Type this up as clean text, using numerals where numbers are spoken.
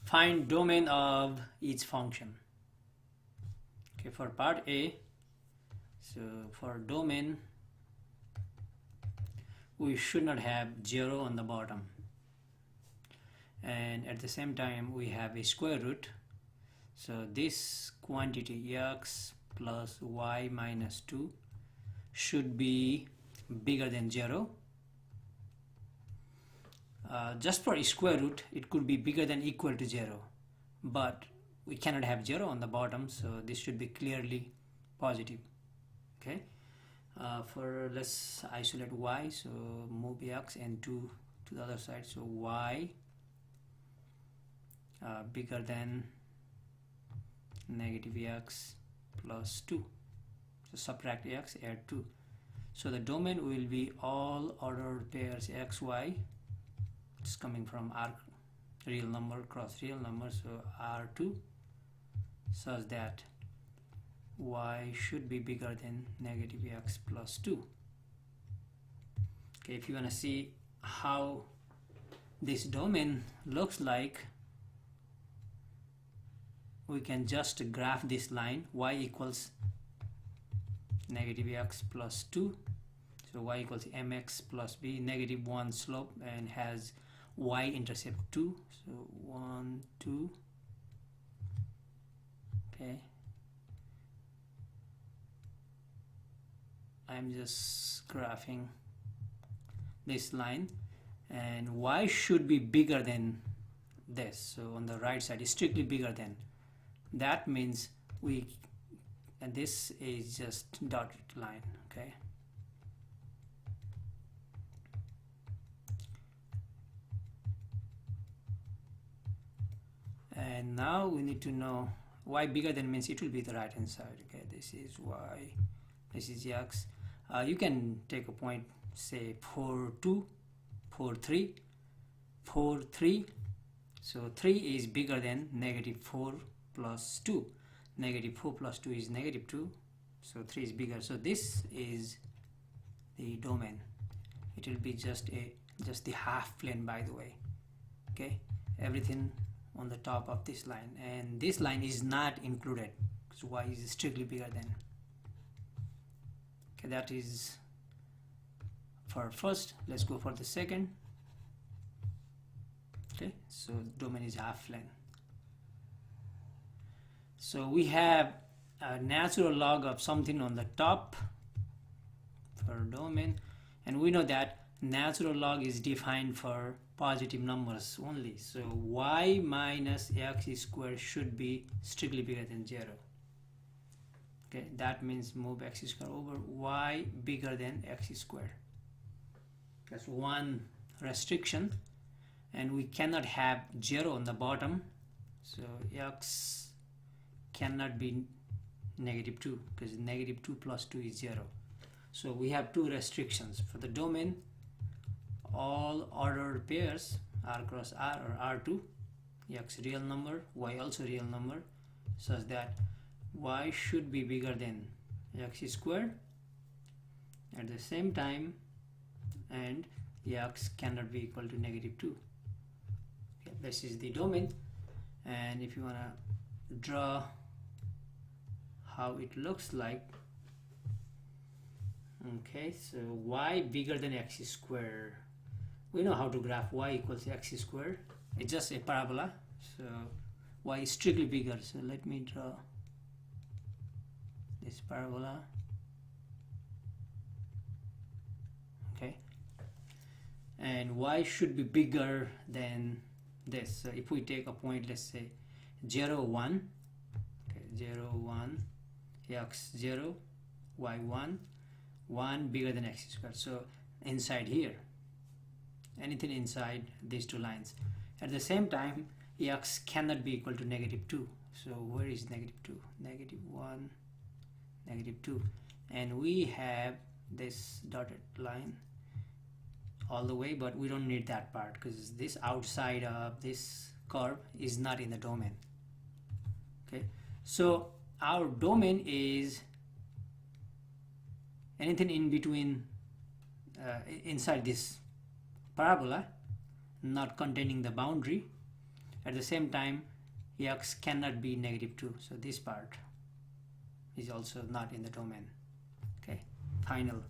Find domain of each function. Okay, for part A, so for domain we should not have 0 on the bottom, and at the same time we have a square root, so this quantity x plus y minus 2 should be bigger than 0. Just for a square root it could be bigger than equal to 0, but we cannot have 0 on the bottom, so this should be clearly positive. Okay, let's isolate y, so move x and 2 to the other side, so y bigger than negative x plus 2, so subtract x, add 2, so the domain will be all ordered pairs xy. It's coming from R real number cross real number, so R2, such that y should be bigger than negative x plus 2. Okay, if you want to see how this domain looks like, we can just graph this line y equals negative x plus 2, so y equals mx plus b, negative 1 slope and has y-intercept 2, so 1 2. Okay, I'm just graphing this line, and y should be bigger than this, so on the right side is strictly bigger than. That means and this is just dotted line. Okay, and now we need to know y bigger than means it will be the right hand side. Okay, this is y, this is x. You can take a point, say 4 2, 4 3, 4 3, so 3 is bigger than negative 4 plus 2. Negative 4 plus 2 is negative 2, so 3 is bigger, so this is the domain. It will be just the half plane, by the way. Okay, everything on the top of this line, and this line is not included because y is strictly bigger than. Okay, that is for first. Let's go for the second. Okay, so domain is half plane. So we have a natural log of something on the top for domain, and we know that natural log is defined for positive numbers only, so y minus x squared should be strictly bigger than 0. Okay, that means move x squared over, y bigger than x squared. That's one restriction, and we cannot have 0 on the bottom, so x cannot be negative 2 because negative 2 plus 2 is 0. So we have two restrictions for the domain: all ordered pairs r cross r or R2, x real number, y also real number, such that y should be bigger than x squared at the same time, and x cannot be equal to negative 2. Okay, this is the domain, and if you want to draw how it looks like, okay, so y bigger than x squared. We know how to graph y equals x squared. It's just a parabola, so y is strictly bigger. So let me draw this parabola. Okay, and y should be bigger than this. So if we take a point, let's say 0 1, okay, 0 1, x 0, y 1, 1 bigger than x squared, so inside here, anything inside these two lines. At the same time, x cannot be equal to negative 2, so where is negative 2? Negative 1, negative 2, and we have this dotted line all the way, but we don't need that part because this outside of this curve is not in the domain. Okay, so our domain is anything in between, inside this parabola, not containing the boundary, At the same time, x cannot be -2, so this part is also not in the domain. Okay, final.